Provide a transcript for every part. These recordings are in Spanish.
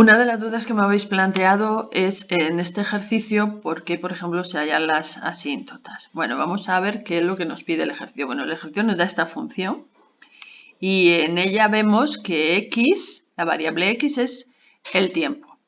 Una de las dudas que me habéis planteado es en este ejercicio por qué, por ejemplo, se hallan las asíntotas. Bueno, vamos a ver qué es lo que nos pide el ejercicio. Bueno, el ejercicio nos da esta función y en ella vemos que x, la variable x es el tiempo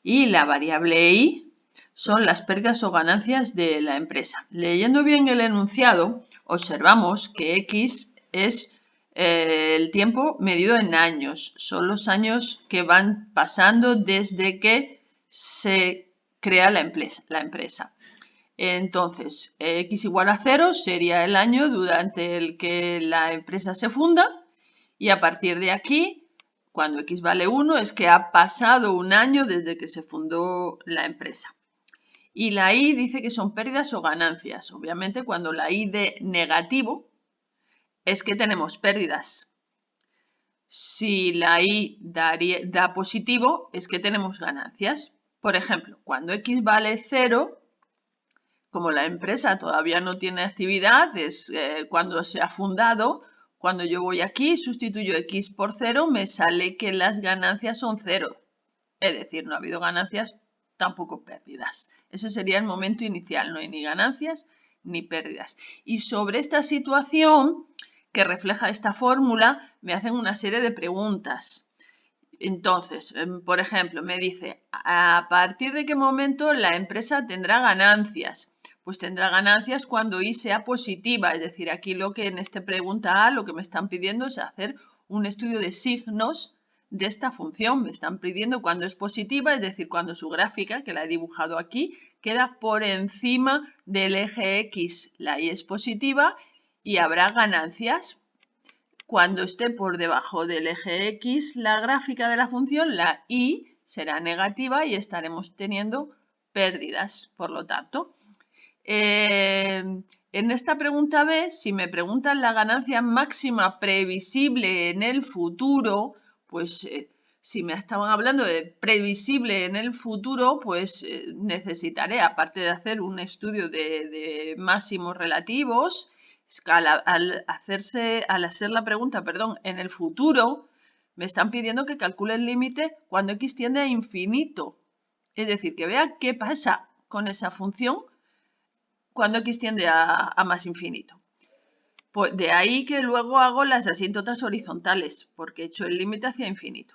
y la variable y son las pérdidas o ganancias de la empresa. Leyendo bien el enunciado, observamos que x es el tiempo medido en años. Son los años que van pasando desde que se crea la empresa. Entonces, x igual a 0 sería el año durante el que la empresa se funda y a partir de aquí, cuando x vale 1, es que ha pasado un año desde que se fundó la empresa. Y la y dice que son pérdidas o ganancias. Obviamente, cuando la y de negativo es que tenemos pérdidas. Si la y da positivo, es que tenemos ganancias. Por ejemplo, cuando x vale 0, como la empresa todavía no tiene actividad, es cuando se ha fundado, cuando yo voy aquí, sustituyo x por 0, me sale que las ganancias son 0. Es decir, no ha habido ganancias, tampoco pérdidas. Ese sería el momento inicial, no hay ni ganancias ni pérdidas. Y sobre esta situación que refleja esta fórmula, me hacen una serie de preguntas. Entonces, por ejemplo, me dice, ¿a partir de qué momento la empresa tendrá ganancias? Pues tendrá ganancias cuando y sea positiva. Es decir, aquí lo que en esta pregunta A, lo que me están pidiendo es hacer un estudio de signos de esta función. Me están pidiendo cuando es positiva, es decir, cuando su gráfica, que la he dibujado aquí, queda por encima del eje X. La y es positiva y habrá ganancias. Cuando esté por debajo del eje X, la gráfica de la función, la y, será negativa y estaremos teniendo pérdidas, por lo tanto. En esta pregunta B, si me preguntan la ganancia máxima previsible en el futuro, pues si me estaban hablando de previsible en el futuro, pues necesitaré, aparte de hacer un estudio de máximos relativos, al hacer la pregunta, en el futuro, me están pidiendo que calcule el límite cuando x tiende a infinito. Es decir, que vea qué pasa con esa función cuando x tiende a más infinito. Pues de ahí que luego hago las asíntotas horizontales, porque he hecho el límite hacia infinito.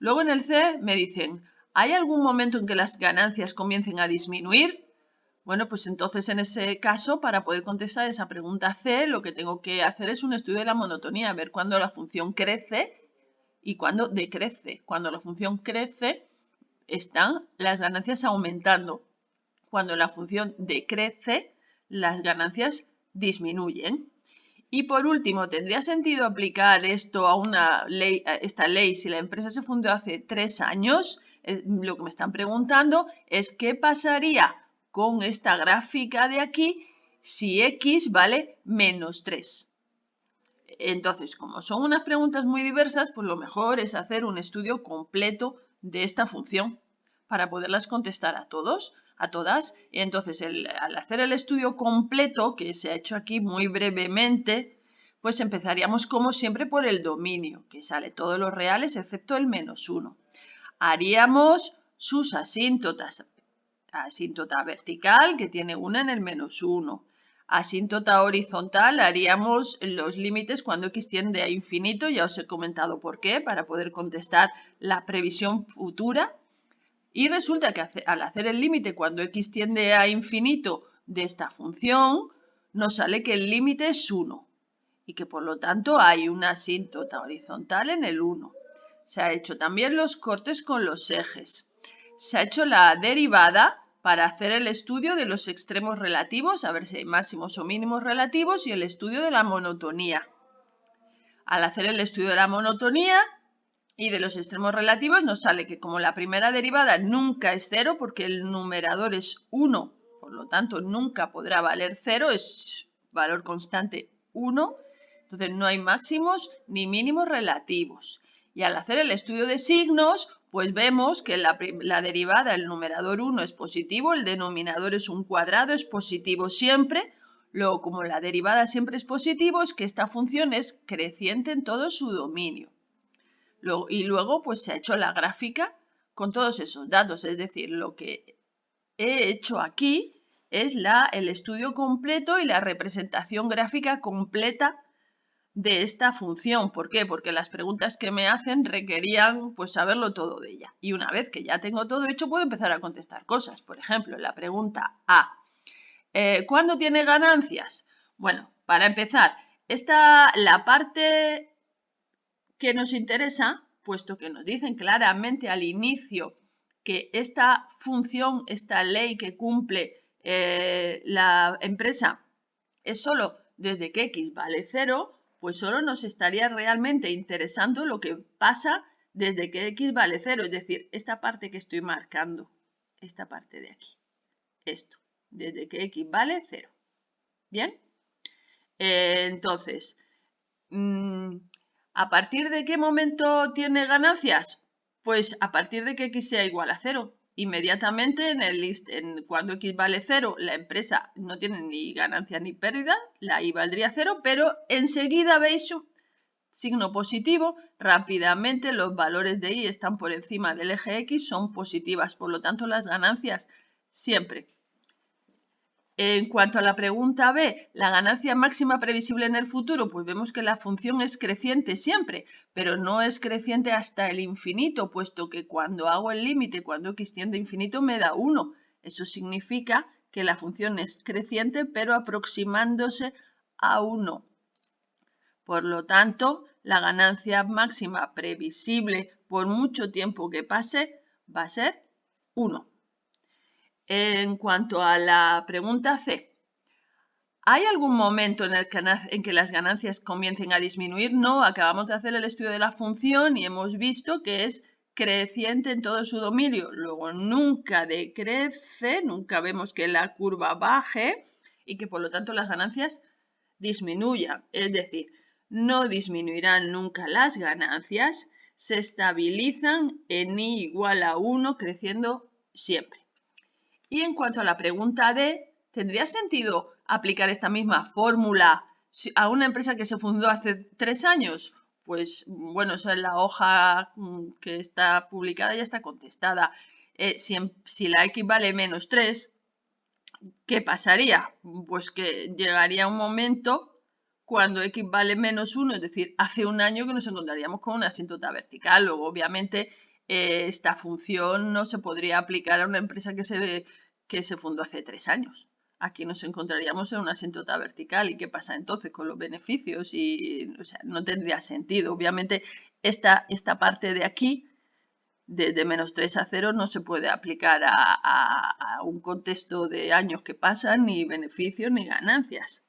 Luego en el C me dicen, ¿hay algún momento en que las ganancias comiencen a disminuir? Bueno, pues entonces en ese caso, para poder contestar esa pregunta C, lo que tengo que hacer es un estudio de la monotonía, ver cuándo la función crece y cuándo decrece. Cuando la función crece, están las ganancias aumentando. Cuando la función decrece, las ganancias disminuyen. Y por último, ¿tendría sentido aplicar esto a esta ley si la empresa se fundó hace 3 años? Lo que me están preguntando es qué pasaría con esta gráfica de aquí si x vale menos 3. Entonces, como son unas preguntas muy diversas, pues lo mejor es hacer un estudio completo de esta función para poderlas contestar a todos, a todas. Y entonces, al hacer el estudio completo, que se ha hecho aquí muy brevemente, pues empezaríamos como siempre por el dominio, que sale todos los reales excepto el menos 1. Haríamos sus asíntotas. Asíntota vertical, que tiene una en el menos 1. Asíntota horizontal, haríamos los límites cuando x tiende a infinito, ya os he comentado por qué, para poder contestar la previsión futura. Y resulta que al hacer el límite cuando x tiende a infinito de esta función, nos sale que el límite es 1 y que por lo tanto hay una asíntota horizontal en el 1. Se ha hecho también los cortes con los ejes. Se ha hecho la derivada para hacer el estudio de los extremos relativos, a ver si hay máximos o mínimos relativos, y el estudio de la monotonía. Al hacer el estudio de la monotonía y de los extremos relativos, nos sale que como la primera derivada nunca es 0, porque el numerador es 1, por lo tanto nunca podrá valer 0, es valor constante 1, entonces no hay máximos ni mínimos relativos. Y al hacer el estudio de signos, pues vemos que la derivada, el numerador 1 es positivo, el denominador es un cuadrado, es positivo siempre. Luego, como la derivada siempre es positivo, es que esta función es creciente en todo su dominio. Y luego, pues se ha hecho la gráfica con todos esos datos. Es decir, lo que he hecho aquí es el estudio completo y la representación gráfica completa de esta función. ¿Por qué? Porque las preguntas que me hacen requerían pues saberlo todo de ella. Y una vez que ya tengo todo hecho, puedo empezar a contestar cosas. Por ejemplo, la pregunta A. ¿Cuándo tiene ganancias? Bueno, para empezar, la parte que nos interesa, puesto que nos dicen claramente al inicio que esta función, esta ley que cumple la empresa es solo desde que x vale 0, pues solo nos estaría realmente interesando lo que pasa desde que x vale 0, es decir, esta parte que estoy marcando, esta parte de aquí, esto, desde que x vale 0. ¿Bien? Entonces, ¿a partir de qué momento tiene ganancias? Pues a partir de que x sea igual a 0. Inmediatamente cuando x vale 0, la empresa no tiene ni ganancia ni pérdida, la y valdría 0, pero enseguida veis un signo positivo, rápidamente los valores de y están por encima del eje x, son positivas, por lo tanto las ganancias siempre. En cuanto a la pregunta B, la ganancia máxima previsible en el futuro, pues vemos que la función es creciente siempre, pero no es creciente hasta el infinito, puesto que cuando hago el límite, cuando x tiende a infinito, me da 1. Eso significa que la función es creciente, pero aproximándose a 1. Por lo tanto, la ganancia máxima previsible por mucho tiempo que pase va a ser 1. En cuanto a la pregunta C, ¿hay algún momento en que las ganancias comiencen a disminuir? No, acabamos de hacer el estudio de la función y hemos visto que es creciente en todo su dominio. Luego nunca decrece, nunca vemos que la curva baje y que por lo tanto las ganancias disminuyan. Es decir, no disminuirán nunca las ganancias, se estabilizan en y igual a 1 creciendo siempre. Y en cuanto a la pregunta D, ¿tendría sentido aplicar esta misma fórmula a una empresa que se fundó hace 3 años? Pues bueno, eso en la hoja que está publicada ya está contestada. Si la x vale menos 3, ¿qué pasaría? Pues que llegaría un momento cuando x vale menos 1, es decir, hace un año que nos encontraríamos con una asíntota vertical. Luego, obviamente, esta función no se podría aplicar a una empresa que se fundó hace 3 años. Aquí nos encontraríamos en una asíntota vertical. ¿Y qué pasa entonces con los beneficios? O sea, no tendría sentido. Obviamente, esta parte de aquí, desde menos 3 a 0, no se puede aplicar a un contexto de años que pasan, ni beneficios ni ganancias.